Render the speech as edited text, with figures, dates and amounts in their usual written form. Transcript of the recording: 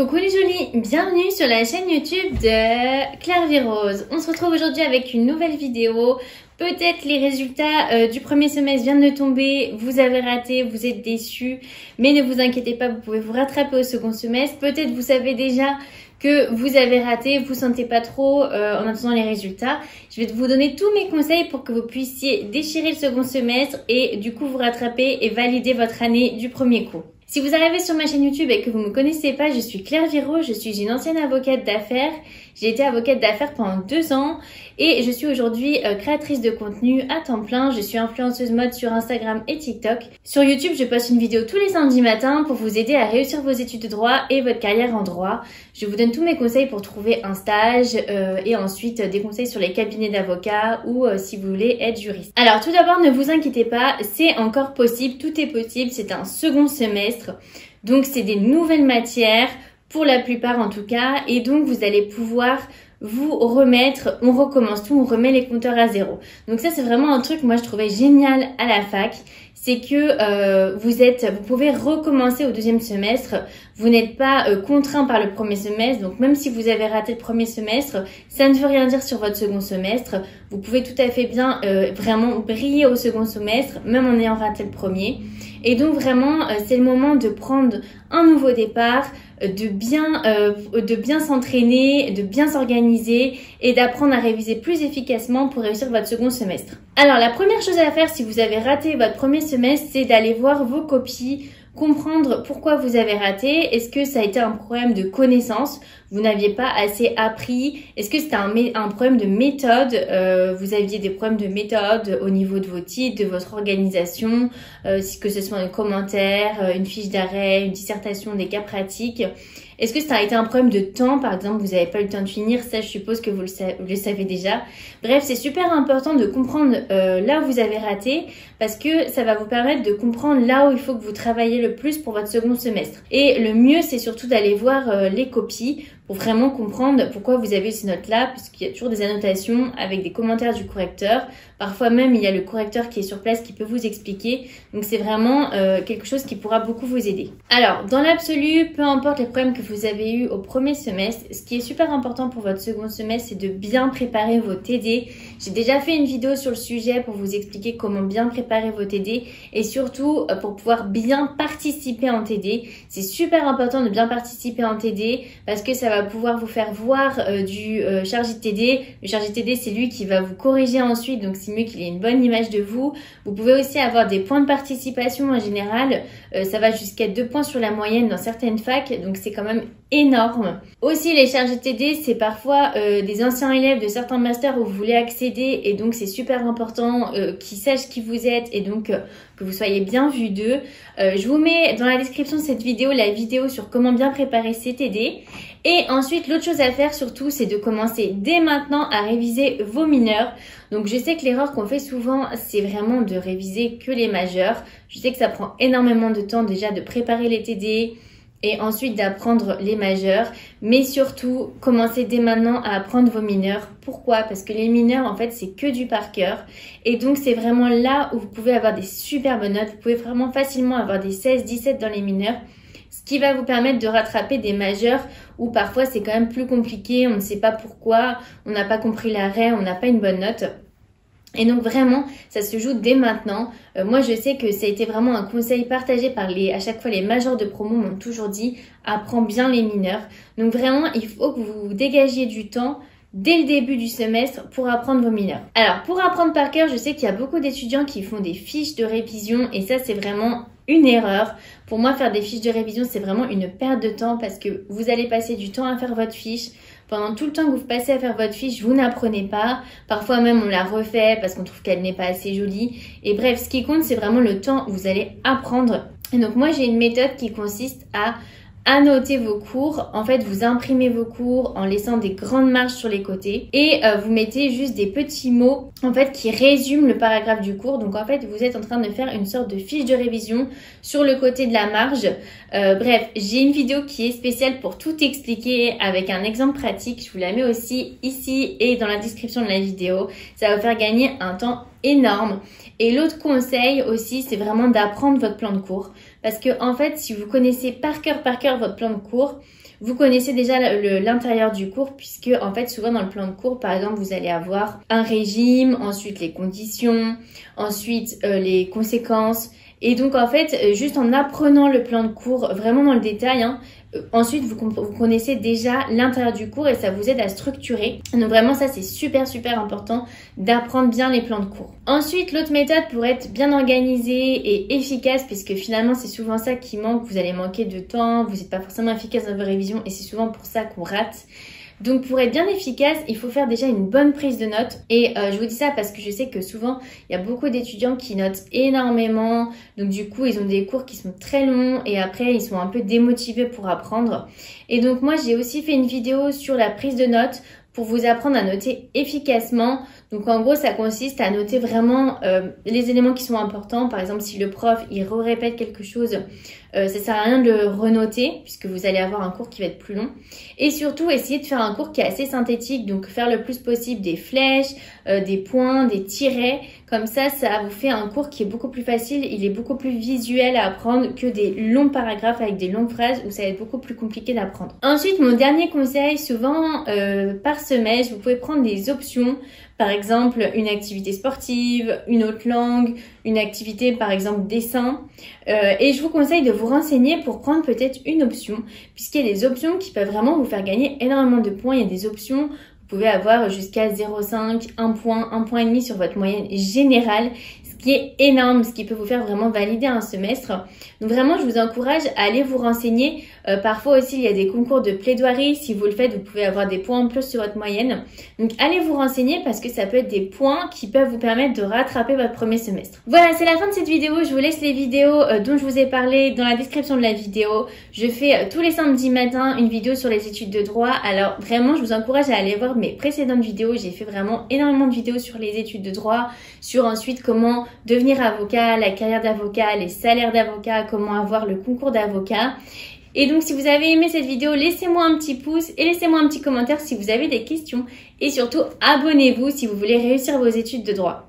Coucou les jolies, bienvenue sur la chaîne YouTube de Claire Vie Rose. On se retrouve aujourd'hui avec une nouvelle vidéo. Peut-être les résultats du premier semestre viennent de tomber, vous avez raté, vous êtes déçus, mais ne vous inquiétez pas, vous pouvez vous rattraper au second semestre. Peut-être vous savez déjà que vous avez raté, vous sentez pas trop en attendant les résultats. Je vais vous donner tous mes conseils pour que vous puissiez déchirer le second semestre et du coup vous rattraper et valider votre année du premier coup. Si vous arrivez sur ma chaîne YouTube et que vous ne me connaissez pas, je suis Claire Vie Rose, je suis une ancienne avocate d'affaires. J'ai été avocate d'affaires pendant 2 ans et je suis aujourd'hui créatrice de contenu à temps plein. Je suis influenceuse mode sur Instagram et TikTok. Sur YouTube, je poste une vidéo tous les samedis matins pour vous aider à réussir vos études de droit et votre carrière en droit. Je vous donne tous mes conseils pour trouver un stage et ensuite des conseils sur les cabinets d'avocats ou si vous voulez être juriste. Alors tout d'abord, ne vous inquiétez pas, c'est encore possible, tout est possible, c'est un second semestre. Donc c'est des nouvelles matières, pour la plupart en tout cas, et donc vous allez pouvoir vous remettre, on recommence tout, on remet les compteurs à zéro. Donc ça c'est vraiment un truc moi je trouvais génial à la fac, c'est que vous pouvez recommencer au deuxième semestre, vous n'êtes pas contraint par le premier semestre, donc même si vous avez raté le premier semestre, ça ne veut rien dire sur votre second semestre, vous pouvez tout à fait bien vraiment briller au second semestre, même en ayant raté le premier. Et donc vraiment, c'est le moment de prendre un nouveau départ, de bien s'entraîner, de bien s'organiser et d'apprendre à réviser plus efficacement pour réussir votre second semestre. Alors la première chose à faire si vous avez raté votre premier semestre, c'est d'aller voir vos copies, comprendre pourquoi vous avez raté. Est-ce que ça a été un problème de connaissance? Vous n'aviez pas assez appris? Est-ce que c'était un problème de méthode? Vous aviez des problèmes de méthode au niveau de vos titres, de votre organisation, que ce soit un commentaire, une fiche d'arrêt, une dissertation, des cas pratiques. Est-ce que ça a été un problème de temps? Par exemple, vous n'avez pas eu le temps de finir, ça je suppose que vous le savez déjà. Bref, c'est super important de comprendre là où vous avez raté parce que ça va vous permettre de comprendre là où il faut que vous travaillez le plus pour votre second semestre. Et le mieux, c'est surtout d'aller voir les copies pour vraiment comprendre pourquoi vous avez eu ces notes-là, puisqu'il y a toujours des annotations avec des commentaires du correcteur. Parfois même, il y a le correcteur qui est sur place qui peut vous expliquer. Donc, c'est vraiment quelque chose qui pourra beaucoup vous aider. Alors, dans l'absolu, peu importe les problèmes que vous avez eus au premier semestre, ce qui est super important pour votre second semestre, c'est de bien préparer vos TD. J'ai déjà fait une vidéo sur le sujet pour vous expliquer comment bien préparer vos TD et surtout pour pouvoir bien participer en TD. C'est super important de bien participer en TD parce que ça va pouvoir vous faire voir du chargé de TD. Le chargé de TD, c'est lui qui va vous corriger ensuite, donc c'est mieux qu'il ait une bonne image de vous. Vous pouvez aussi avoir des points de participation en général. Ça va jusqu'à 2 points sur la moyenne dans certaines facs, donc c'est quand même énorme. Aussi, les chargés de TD, c'est parfois des anciens élèves de certains masters où vous voulez accéder et donc c'est super important qu'ils sachent qui vous êtes et donc que vous soyez bien vu d'eux. Je vous mets dans la description de cette vidéo la vidéo sur comment bien préparer ces TD. Et ensuite, l'autre chose à faire surtout, c'est de commencer dès maintenant à réviser vos mineurs. Donc, je sais que l'erreur qu'on fait souvent, c'est vraiment de réviser que les majeurs. Je sais que ça prend énormément de temps déjà de préparer les TD et ensuite d'apprendre les majeurs. Mais surtout, commencez dès maintenant à apprendre vos mineurs. Pourquoi? Parce que les mineurs, en fait, c'est que du par cœur. Et donc, c'est vraiment là où vous pouvez avoir des superbes notes. Vous pouvez vraiment facilement avoir des 16, 17 dans les mineurs. Ce qui va vous permettre de rattraper des majeurs où parfois c'est quand même plus compliqué, on ne sait pas pourquoi, on n'a pas compris l'arrêt, on n'a pas une bonne note. Et donc vraiment, ça se joue dès maintenant. Moi, je sais que ça a été vraiment un conseil partagé par à chaque fois les majors de promo m'ont toujours dit, apprends bien les mineurs. Donc vraiment, il faut que vous dégagiez du temps dès le début du semestre pour apprendre vos mineurs. Alors, pour apprendre par cœur, je sais qu'il y a beaucoup d'étudiants qui font des fiches de révision et ça, c'est vraiment une erreur. Pour moi, faire des fiches de révision, c'est vraiment une perte de temps parce que vous allez passer du temps à faire votre fiche. Pendant tout le temps que vous passez à faire votre fiche, vous n'apprenez pas. Parfois même, on la refait parce qu'on trouve qu'elle n'est pas assez jolie. Et bref, ce qui compte, c'est vraiment le temps où vous allez apprendre. Et donc, moi, j'ai une méthode qui consiste à annoter vos cours. En fait, vous imprimez vos cours en laissant des grandes marges sur les côtés et vous mettez juste des petits mots en fait qui résument le paragraphe du cours. Donc en fait, vous êtes en train de faire une sorte de fiche de révision sur le côté de la marge. Bref, j'ai une vidéo qui est spéciale pour tout expliquer avec un exemple pratique. Je vous la mets aussi ici et dans la description de la vidéo. Ça va vous faire gagner un temps énorme. Et l'autre conseil aussi, c'est vraiment d'apprendre votre plan de cours. Parce que en fait, si vous connaissez par cœur votre plan de cours, vous connaissez déjà l'intérieur du cours puisque en fait souvent dans le plan de cours par exemple vous allez avoir un régime, ensuite les conditions, ensuite les conséquences. Et donc en fait, juste en apprenant le plan de cours vraiment dans le détail, ensuite vous connaissez déjà l'intérieur du cours et ça vous aide à structurer. Donc vraiment ça c'est super important d'apprendre bien les plans de cours. Ensuite l'autre méthode pour être bien organisée et efficace, puisque finalement c'est souvent ça qui manque, vous allez manquer de temps, vous n'êtes pas forcément efficace dans vos révisions et c'est souvent pour ça qu'on rate. Donc pour être bien efficace, il faut faire déjà une bonne prise de notes. Et je vous dis ça parce que je sais que souvent, il y a beaucoup d'étudiants qui notent énormément. Donc du coup, ils ont des cours qui sont très longs et après, ils sont un peu démotivés pour apprendre. Et donc moi, j'ai aussi fait une vidéo sur la prise de notes pour vous apprendre à noter efficacement. Donc en gros, ça consiste à noter vraiment les éléments qui sont importants. Par exemple, si le prof, il répète quelque chose, ça sert à rien de le renoter puisque vous allez avoir un cours qui va être plus long. Et surtout, essayez de faire un cours qui est assez synthétique. Donc faire le plus possible des flèches, des points, des tirets. Comme ça vous fait un cours qui est beaucoup plus facile. Il est beaucoup plus visuel à apprendre que des longs paragraphes avec des longues phrases où ça va être beaucoup plus compliqué d'apprendre. Ensuite, mon dernier conseil, souvent par semestre, vous pouvez prendre des options. Par exemple, une activité sportive, une autre langue, une activité par exemple dessin. Et je vous conseille de vous renseigner pour prendre peut-être une option, puisqu'il y a des options qui peuvent vraiment vous faire gagner énormément de points. Il y a des options, vous pouvez avoir jusqu'à 0,5, 1 point, 1,5 point sur votre moyenne générale, ce qui est énorme, ce qui peut vous faire vraiment valider un semestre. Donc vraiment, je vous encourage à aller vous renseigner. Parfois aussi, il y a des concours de plaidoirie. Si vous le faites, vous pouvez avoir des points en plus sur votre moyenne. Donc allez vous renseigner parce que ça peut être des points qui peuvent vous permettre de rattraper votre premier semestre. Voilà, c'est la fin de cette vidéo. Je vous laisse les vidéos dont je vous ai parlé dans la description de la vidéo. Je fais tous les samedis matins une vidéo sur les études de droit. Alors vraiment, je vous encourage à aller voir mes précédentes vidéos. J'ai fait vraiment énormément de vidéos sur les études de droit, sur ensuite comment devenir avocat, la carrière d'avocat, les salaires d'avocat, comment avoir le concours d'avocat. Et donc si vous avez aimé cette vidéo, laissez-moi un petit pouce et laissez-moi un petit commentaire si vous avez des questions. Et surtout, abonnez-vous si vous voulez réussir vos études de droit.